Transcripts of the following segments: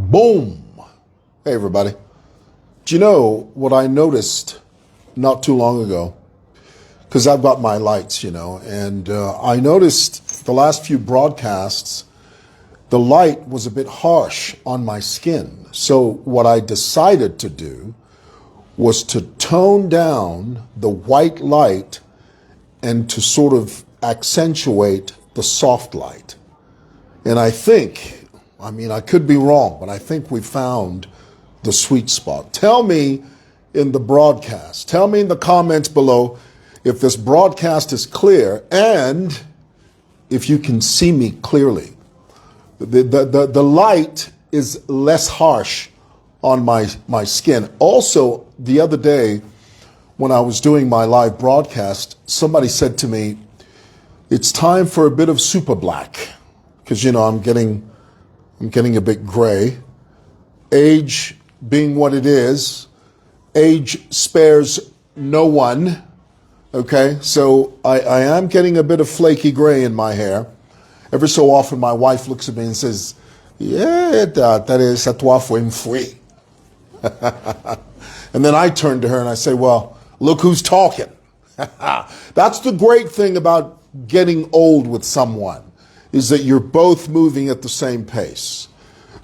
Boom. Hey, everybody. Do you know what I noticed not too long ago? Because I've got my lights, and I noticed the last few broadcasts, the light was a bit harsh on my skin. So what I decided to do was to tone down the white light and to sort of accentuate the soft light. And I think, I could be wrong, but I think we found the sweet spot. Tell me in the broadcast, tell me in the comments below if this broadcast is clear and if you can see me clearly. The light is less harsh on my skin. Also, the other day when I was doing my live broadcast, somebody said to me, it's time for a bit of super black. Because, I'm getting a bit gray. Age being what it is, age spares no one. Okay, so I am getting a bit of flaky gray in my hair. Every so often my wife looks at me and says, yeah, ça toi fue free. And then I turn to her and I say, well, look who's talking. That's the great thing about getting old with someone, is that you're both moving at the same pace.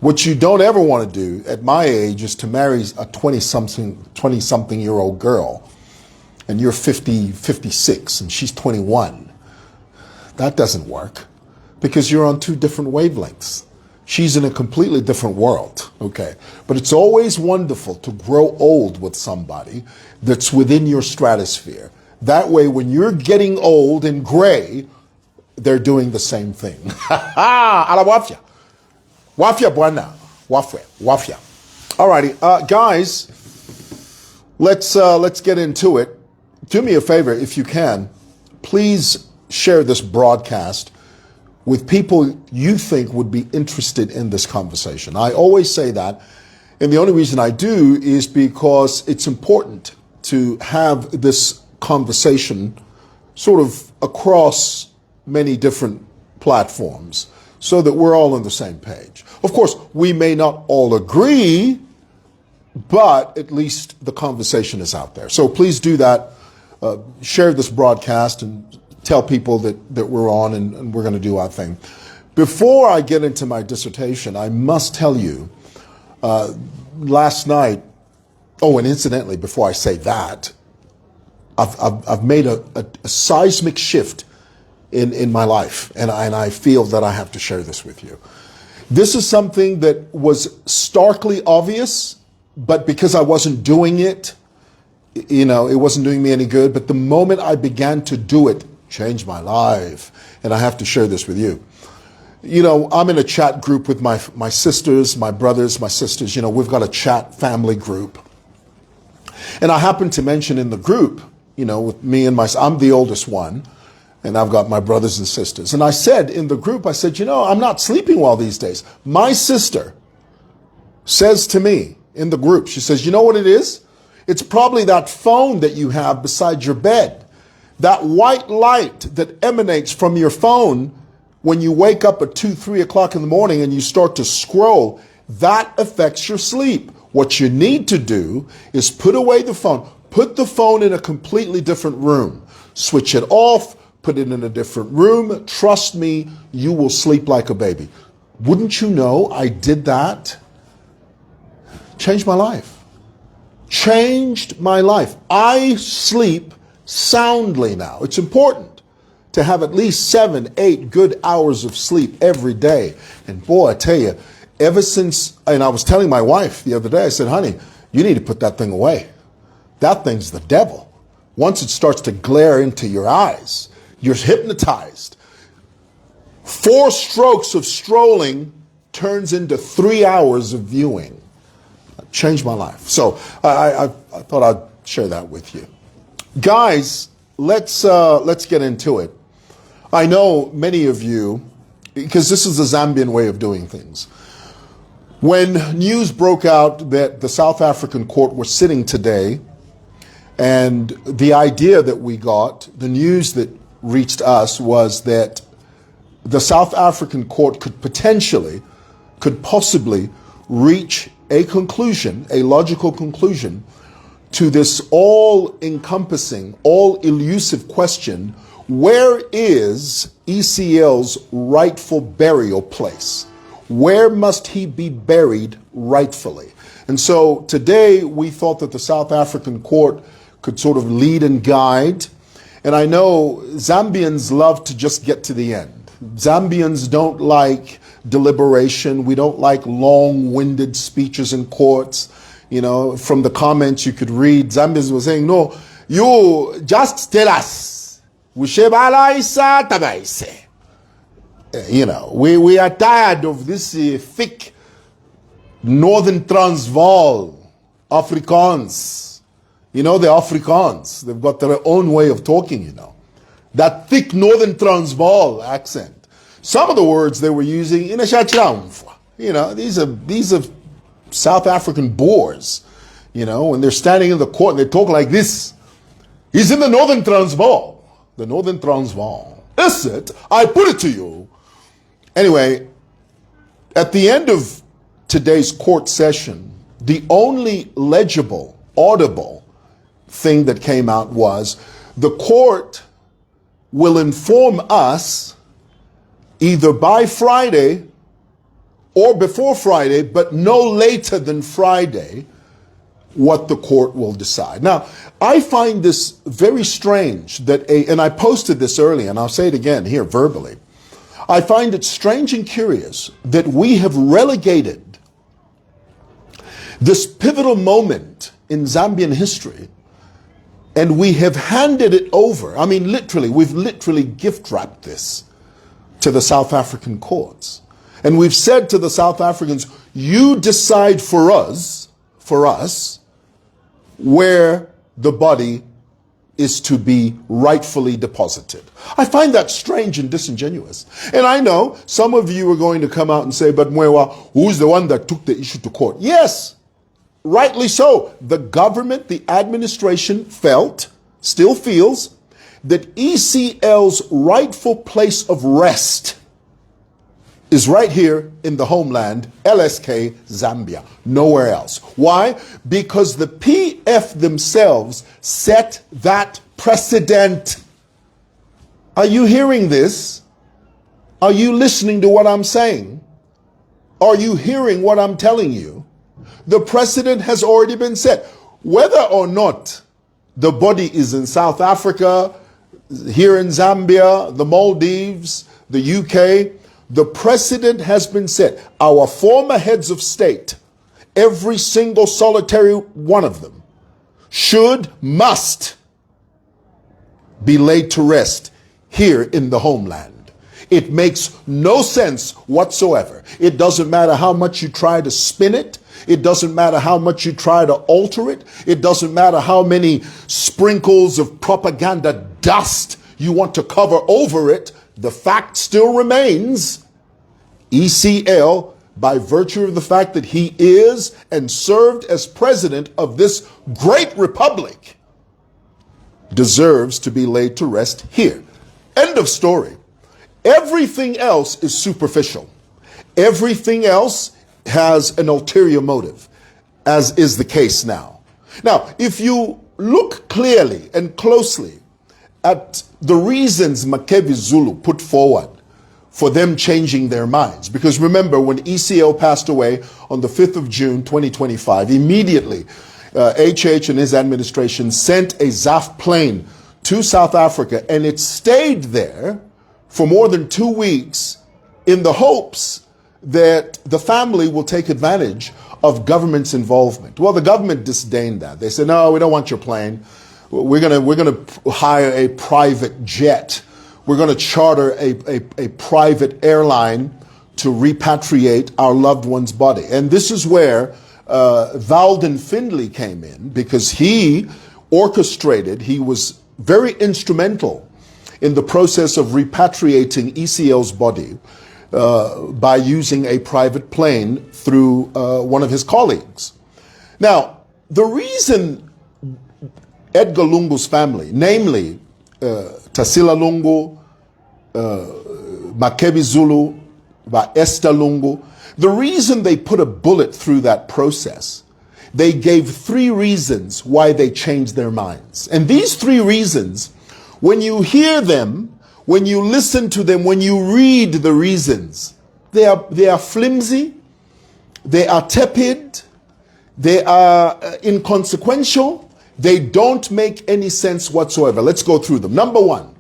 What you don't ever want to do at my age is to marry a 20-something year old girl, and you're 56 and she's 21. That doesn't work because you're on two different wavelengths. She's in a completely different world, okay? But it's always wonderful to grow old with somebody that's within your stratosphere. That way, when you're getting old and gray, they're doing the same thing. Ala wafia. Wafia buena. Wafia. Alrighty, guys, let's get into it. Do me a favor, if you can, please share this broadcast with people you think would be interested in this conversation. I always say that, and the only reason I do is because it's important to have this conversation sort of across many different platforms so that we're all on the same page. Of course, we may not all agree, but at least the conversation is out there. So please do that. Share this broadcast and tell people that we're on and we're going to do our thing. Before I get into my dissertation, I must tell you, last night, and incidentally, before I say that, I've made a seismic shift in my life, and I feel that I have to share this with you. This is something that was starkly obvious, but because I wasn't doing it, it wasn't doing me any good. But the moment I began to do it, changed my life, and I have to share this with you. I'm in a chat group with my sisters, my brothers, my sisters. We've got a chat family group, and I happened to mention in the group, with me and I'm the oldest one, and I've got my brothers and sisters. And I said in the group, I'm not sleeping well these days. My sister says to me in the group, she says, you know what it is? It's probably that phone that you have beside your bed. That white light that emanates from your phone when you wake up at 2, 3 o'clock in the morning and you start to scroll, that affects your sleep. What you need to do is put away the phone. Put the phone in a completely different room. Switch it off, put it in a different room. Trust me, you will sleep like a baby. Wouldn't you know I did that? Changed my life. Changed my life. I sleep soundly now. It's important to have at least 7, 8 good hours of sleep every day. And boy, I tell you, ever since, and I was telling my wife the other day, I said, honey, you need to put that thing away. That thing's the devil. Once it starts to glare into your eyes, you're hypnotized. 4 strokes of strolling turns into 3 hours of viewing. It changed my life. So I thought I'd share that with you. Guys, let's get into it. I know many of you, because this is the Zambian way of doing things. When news broke out that the South African court was sitting today, and the idea that we got, the news that reached us was that the South African court could possibly reach a conclusion, a logical conclusion, to this all-encompassing, all-elusive question: where is EcL's rightful burial place? Where must he be buried rightfully? And so today we thought that the South African court could sort of lead and guide. And I know Zambians love to just get to the end. Zambians don't like deliberation. We don't like long-winded speeches in courts. You know, from the comments you could read, Zambians were saying, no, you just tell us. You know, we are tired of this thick Northern Transvaal Afrikaans. You know, the Afrikaans, they've got their own way of talking, you know. That thick Northern Transvaal accent. Some of the words they were using, in a you know, these are South African Boers, you know, when they're standing in the court and they talk like this. He's in the Northern Transvaal. The Northern Transvaal. Is it? I put it to you. Anyway, at the end of today's court session, the only legible, audible thing that came out was the court will inform us either by Friday or before Friday, but no later than Friday, what the court will decide. Now, I find this very strange that and I posted this earlier, and I'll say it again here verbally. I find it strange and curious that we have relegated this pivotal moment in Zambian history, and we have handed it over. I mean, literally, we've literally gift wrapped this to the South African courts. And we've said to the South Africans, you decide for us, where the body is to be rightfully deposited. I find that strange and disingenuous. And I know some of you are going to come out and say, but mwewa, who's the one that took the issue to court? Yes, rightly so. The government, the administration felt, still feels, that EcL's rightful place of rest is right here in the homeland, LSK, Zambia, nowhere else. Why? Because the PF themselves set that precedent. Are you hearing this? Are you listening to what I'm saying? Are you hearing what I'm telling you? The precedent has already been set. Whether or not the body is in South Africa, here in Zambia, the Maldives, the UK, the precedent has been set. Our former heads of state, every single solitary one of them, must be laid to rest here in the homeland. It makes no sense whatsoever. It doesn't matter how much you try to spin it. It doesn't matter how much you try to alter it. It doesn't matter how many sprinkles of propaganda dust you want to cover over it. The fact still remains, EcL, by virtue of the fact that he is and served as president of this great republic, deserves to be laid to rest here. End of story. Everything else is superficial. Everything else has an ulterior motive, as is the case now. Now, if you look clearly and closely at the reasons Mwewa Zulu put forward for them changing their minds, because remember, when EcL passed away on the 5th of June, 2025, immediately HH and his administration sent a ZAF plane to South Africa, and it stayed there for more than 2 weeks in the hopes that the family will take advantage of government's involvement. Well, the government disdained that. They said, no, we don't want your plane. We're gonna hire a private jet. We're gonna charter a private airline to repatriate our loved one's body. And this is where Valden Findlay came in, because he orchestrated, he was very instrumental in the process of repatriating EcL's body by using a private plane through one of his colleagues. Now, the reason Edgar Lungu's family, namely Tarsila Lungu, Mwewa Zulu, Esther Lungu, The reason they put a bullet through that process, they gave 3 reasons why they changed their minds. And these 3 reasons, when you hear them, when you listen to them, when you read the reasons, they are flimsy, they are tepid, they are inconsequential, they don't make any sense whatsoever. Let's go through them. Number 1,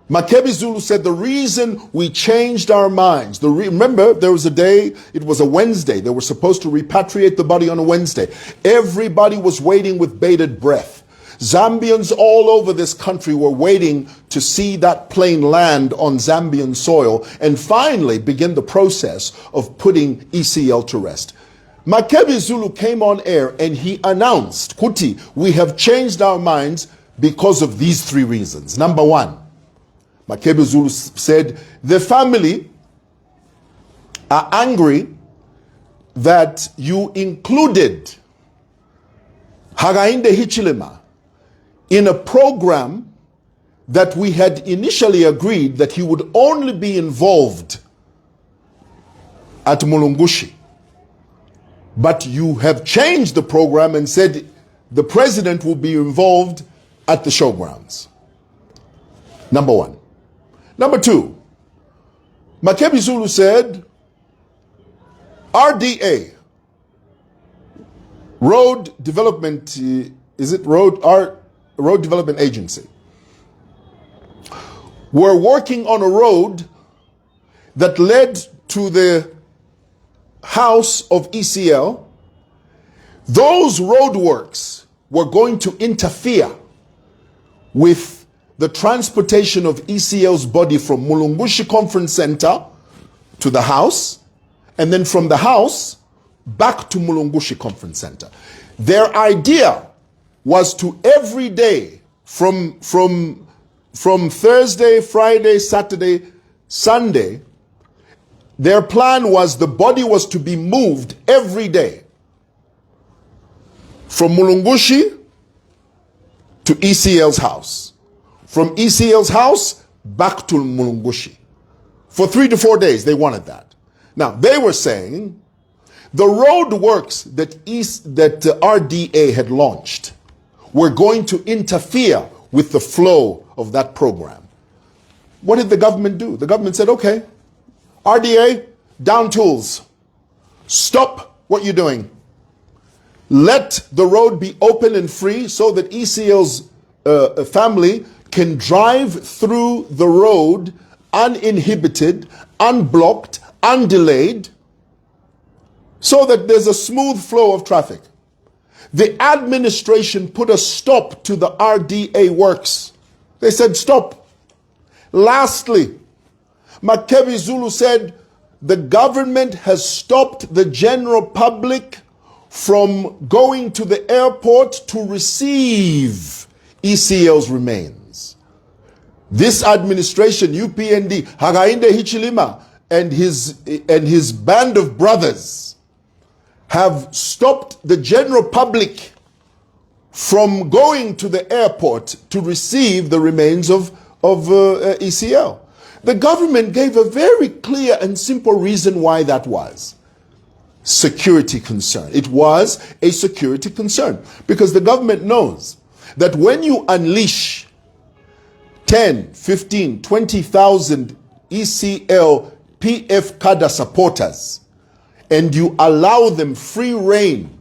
Makebi Zulu said the reason we changed our minds, remember there was a day, it was a Wednesday, they were supposed to repatriate the body on a Wednesday. Everybody was waiting with bated breath. Zambians all over this country were waiting to see that plane land on Zambian soil and finally begin the process of putting EcL to rest. Makebi Zulu came on air and he announced, Kuti, we have changed our minds because of these 3 reasons. Number 1, Makebi Zulu said, the family are angry that you included Hakainde Hichilema in a program that we had initially agreed that he would only be involved at Mulungushi. But you have changed the program and said the president will be involved at the showgrounds. Number 1. Number 2, Makebi Zulu said, RDA, Road Development, Road Development Agency, we're working on a road that led to the house of EcL. Those roadworks were going to interfere with the transportation of EcL's body from Mulungushi Conference Center to the house, and then from the house back to Mulungushi Conference Center. Their idea was to every day from Thursday, Friday, Saturday, Sunday, their plan was the body was to be moved every day from Mulungushi to EcL's house. From EcL's house back to Mulungushi. For 3 to 4 days, they wanted that. Now, they were saying the road works that RDA had launched were going to interfere with the flow of that program. What did the government do? The government said, okay, RDA, down tools. Stop what you're doing. Let the road be open and free so that EcL's family can drive through the road uninhibited, unblocked, undelayed, so that there's a smooth flow of traffic. The administration put a stop to the RDA works. They said, stop. Lastly, Makebi Zulu said, the government has stopped the general public from going to the airport to receive EcL's remains. This administration, UPND, Hakainde Hichilema and his band of brothers have stopped the general public from going to the airport to receive the remains of EcL. The government gave a very clear and simple reason why that was. Security concern. It was a security concern because the government knows that when you unleash 10, 15, 20,000 EcL PF cadre supporters and you allow them free reign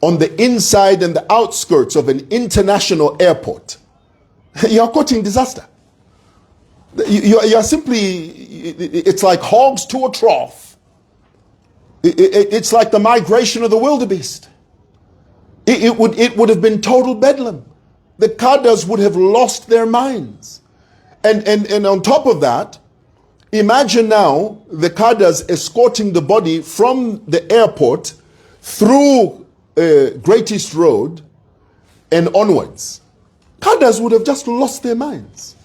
on the inside and the outskirts of an international airport, you're courting disaster. You're simply, it's like hogs to a trough. It's like the migration of the wildebeest. It would have been total bedlam. The cadres would have lost their minds. And on top of that, imagine now the cadres escorting the body from the airport through Great East Road and onwards. Cadres would have just lost their minds.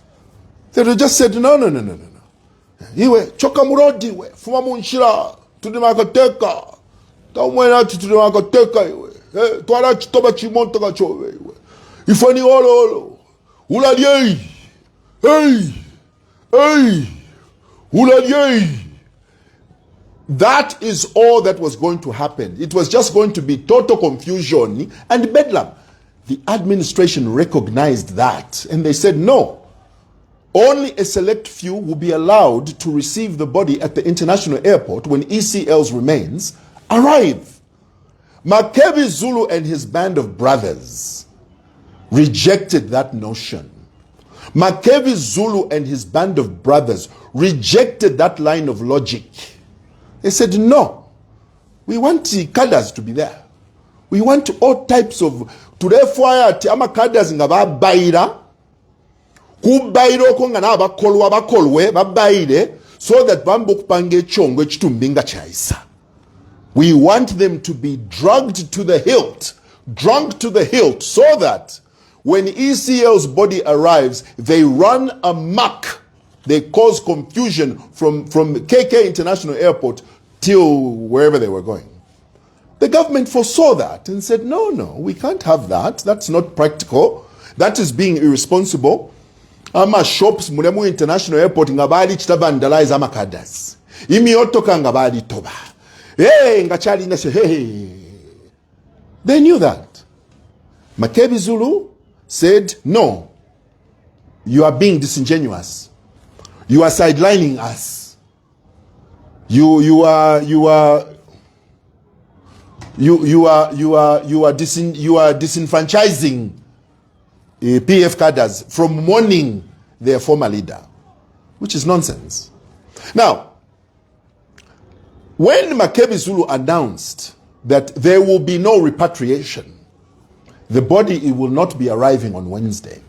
They would have just said, no. Iwe, choka murodi iwe, fuma munshira, tudimakateka. Tamwena tudimakateka iwe. Twara chitoba chimonta kachowe iwe. Ifani olo. Uladiyei. Hey. Uladiyei. That is all that was going to happen. It was just going to be total confusion and bedlam. The administration recognized that and they said, no, only a select few will be allowed to receive the body at the international airport when EcL's remains arrive. Makebi Zulu and his band of brothers rejected that notion. Makebi Zulu and his band of brothers rejected that line of logic. They said, no, we want the cadres to be there. We want all types of, turefwaya ati ama cadres nga babayira, kubayira okonga na abakolwa bakolwe, babayire, so that bambo kupange chongo chitumbinga chaisa. We want them to be drugged to the hilt, drunk to the hilt, so that when EcL's body arrives, they run amok. They cause confusion from KK International Airport till wherever they were going. The government foresaw that and said, no, we can't have that. That's not practical. That is being irresponsible. Ama shops mulemu International Airport ngabali chitabandalize ama kadas. Imi otoka ngabali toba. Hey, ngachali nase, hey. They knew that. Makebi Zulu said, no, you are being disingenuous. You are sidelining us. You are disenfranchising PF cadres from mourning their former leader, which is nonsense. Now, when Makebi Zulu announced that there will be no repatriation, the body will not be arriving on Wednesday.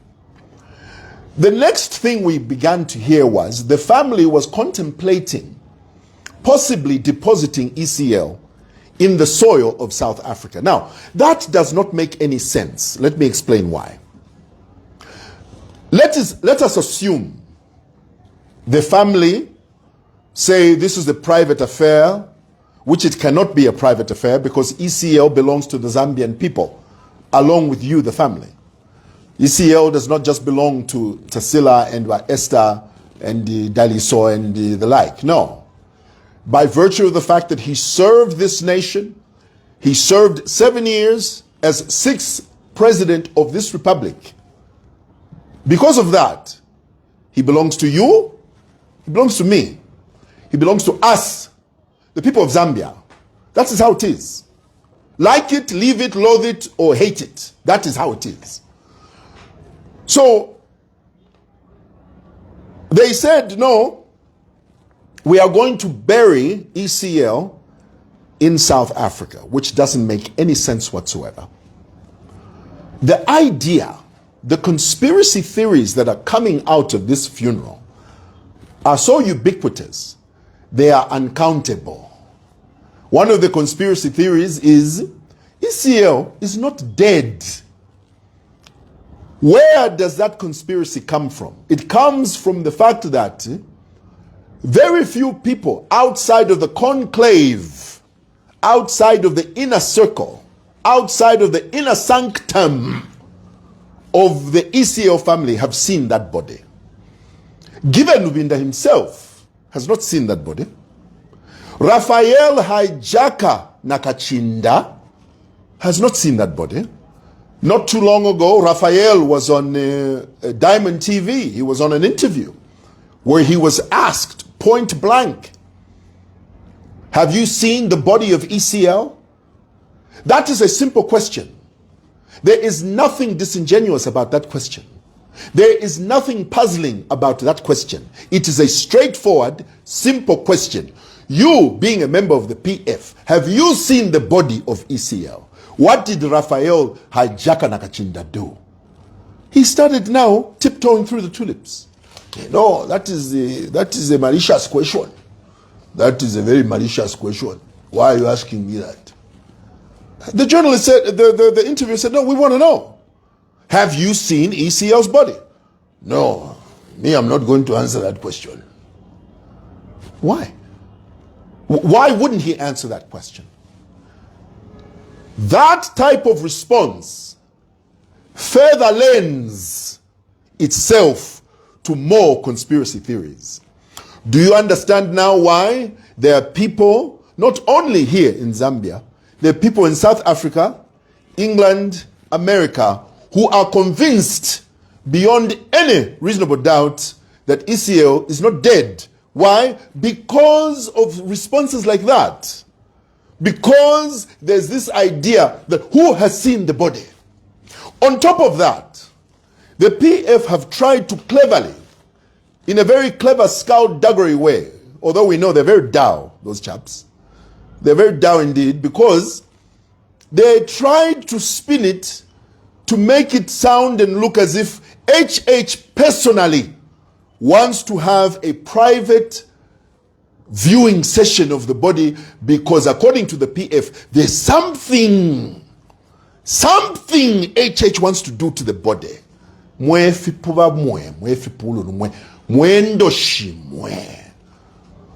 The next thing we began to hear was the family was contemplating possibly depositing EcL in the soil of South Africa. Now, that does not make any sense. Let me explain why. Let us assume the family say this is a private affair, which it cannot be a private affair because EcL belongs to the Zambian people, along with you, the family. EcL does not just belong to Tassila and Esther and Daliso and the like. No. By virtue of the fact that he served this nation, he served 7 years as 6th president of this republic. Because of that, he belongs to you, he belongs to me, he belongs to us, the people of Zambia. That is how it is. Like it, leave it, loathe it, or hate it. That is how it is. So, they said, no, we are going to bury EcL in South Africa, which doesn't make any sense whatsoever. The idea, the conspiracy theories that are coming out of this funeral are so ubiquitous, they are uncountable. One of the conspiracy theories is EcL is not dead. Where does that conspiracy come from? It comes from the fact that very few people outside of the conclave, outside of the inner circle, outside of the inner sanctum of the EcL family have seen that body. Given Lubinda himself has not seen that body. Raphael Haijaka Nakachinda has not seen that body. Not too long ago, Raphael was on Diamond TV. He was on an interview where he was asked point blank, have you seen the body of EcL? That is a simple question. There is nothing disingenuous about that question. There is nothing puzzling about that question. It is a straightforward, simple question. You, being a member of the PF, have you seen the body of EcL? What did Raphael Haijaka Nakachinda do? He started now tiptoeing through the tulips. No, that is a malicious question. That is a very malicious question. Why are you asking me that? The journalist said, the interviewer said, no, we want to know. Have you seen EcL's body? No, me, I'm not going to answer that question. Why? Why wouldn't he answer that question? That type of response further lends itself to more conspiracy theories. Do you understand now why there are people not only here in Zambia, there are people in South Africa, England, America, who are convinced beyond any reasonable doubt that EcL is not dead. Why? Because of responses like that. Because there's this idea that who has seen the body? On top of that, the PF have tried to cleverly, in a very clever skullduggery way, although we know they're very dour, those chaps. They're very dour indeed, because they tried to spin it to make it sound and look as if HH personally wants to have a private viewing session of the body, because according to the PF, there's something HH wants to do to the body.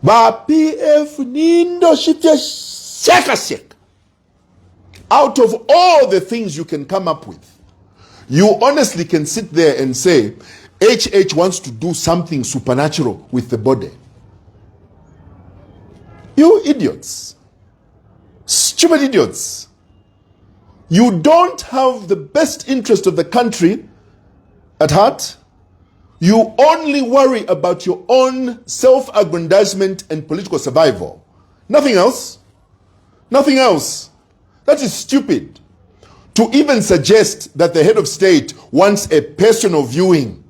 Ba PF nindo shitya sheka. Out of all the things you can come up with, you honestly can sit there and say, HH wants to do something supernatural with the body. You idiots. Stupid idiots. You don't have the best interest of the country at heart. You only worry about your own self-aggrandizement and political survival. Nothing else. Nothing else. That is stupid. To even suggest that the head of state wants a personal viewing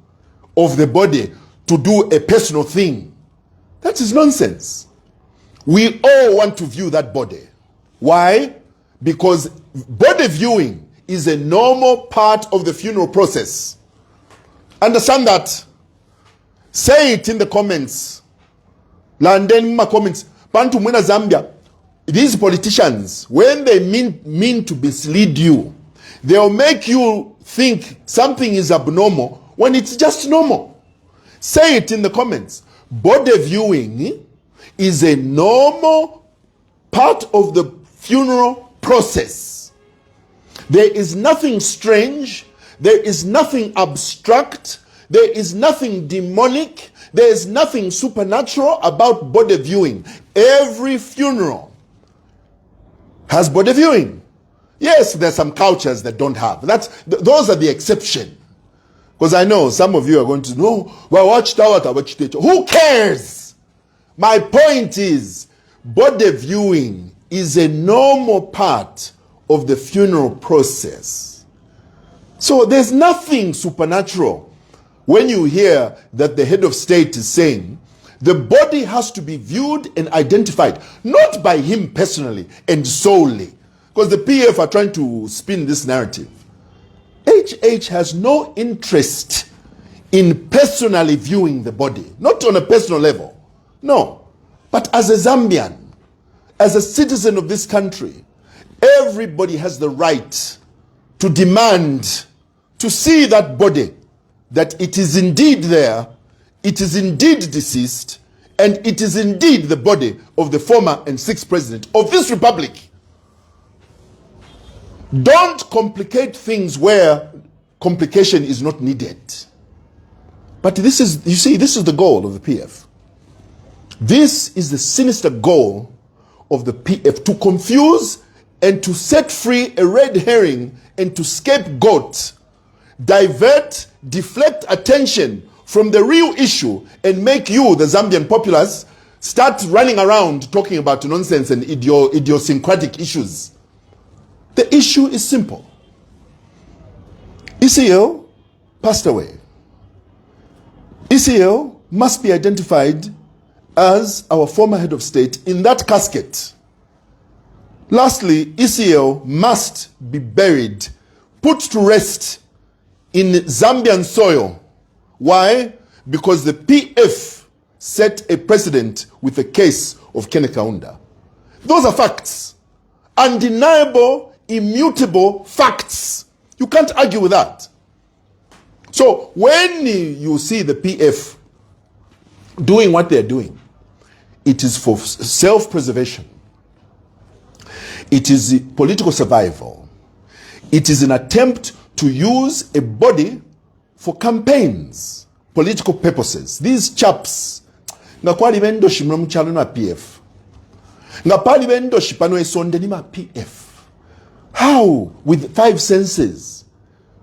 of the body to do a personal thing, that is nonsense. We all want to view that body. Why? Because body viewing is a normal part of the funeral process. Understand that. Say it in the comments. Landen my comments. Bantu mwena Zambia. These politicians, when they mean to mislead you, they'll make you think something is abnormal when it's just normal. Say it in the comments. Body viewing is a normal part of the funeral process. There is nothing strange. There is nothing abstract. There is nothing demonic. There is nothing supernatural about body viewing. Every funeral has body viewing. Yes, there's some cultures that don't have. Those are the exception. Because I know some of you are going to know, well, watchtower. Who cares? My point is, body viewing is a normal part of the funeral process. So there's nothing supernatural when you hear that the head of state is saying the body has to be viewed and identified, not by him personally and solely, because the PF are trying to spin this narrative. HH has no interest in personally viewing the body, not on a personal level, no. But as a Zambian, as a citizen of this country, everybody has the right to demand to see that body, that it is indeed there, it is indeed deceased, and it is indeed the body of the former and sixth president of this republic. Don't complicate things where complication is not needed. But this is, you see, this is the goal of the PF. This is the sinister goal of the PF, to confuse and to set free a red herring and to scapegoat, divert, deflect attention from the real issue and make you, the Zambian populace, start running around talking about nonsense and idiosyncratic issues. The issue is simple. EcL passed away. EcL must be identified as our former head of state in that casket. Lastly, EcL must be buried, put to rest in Zambian soil. Why? Because the PF set a precedent with the case of Kenneth Kaunda. Those are facts. Undeniable, immutable facts. You can't argue with that. So when you see the PF doing what they're doing, it is for self-preservation. It is political survival. It is an attempt to use a body for campaigns, political purposes. These chaps, PF. Nga pali bendoshi pano esonde ni ma PF. How, with 5 senses,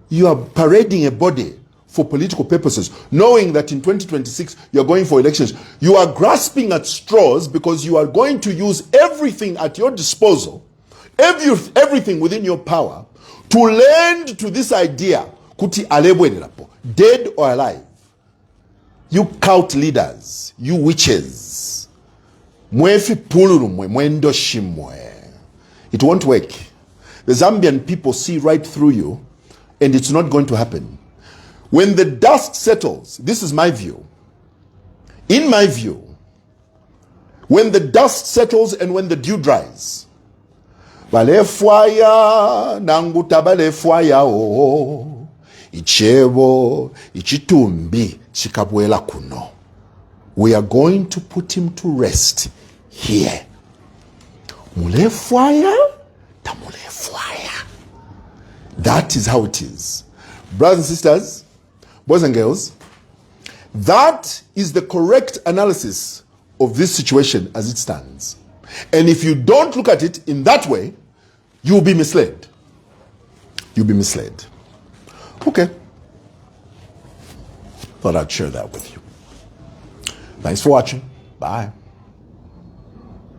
you are parading a body for political purposes, knowing that in 2026 you're going for elections? You are grasping at straws because you are going to use everything at your disposal, everything within your power, to lend to this idea, kuti alebwenelapo, dead or alive. You cult leaders, you witches, mwefi pululu mwe, mwendo shimwe. It won't work. The Zambian people see right through you, and it's not going to happen. When the dust settles, this is my view. In my view, when the dust settles and when the dew dries, balefwaya nangutabaleefwaya o ichebo ichitumbi chikabwela kuno. We are going to put him to rest here. Mulefwaya tamulefwaya. That is how it is. Brothers and sisters, boys and girls, that is the correct analysis of this situation as it stands. And if you don't look at it in that way, you'll be misled. You'll be misled. Okay. Thought I'd share that with you. Thanks for watching. Bye.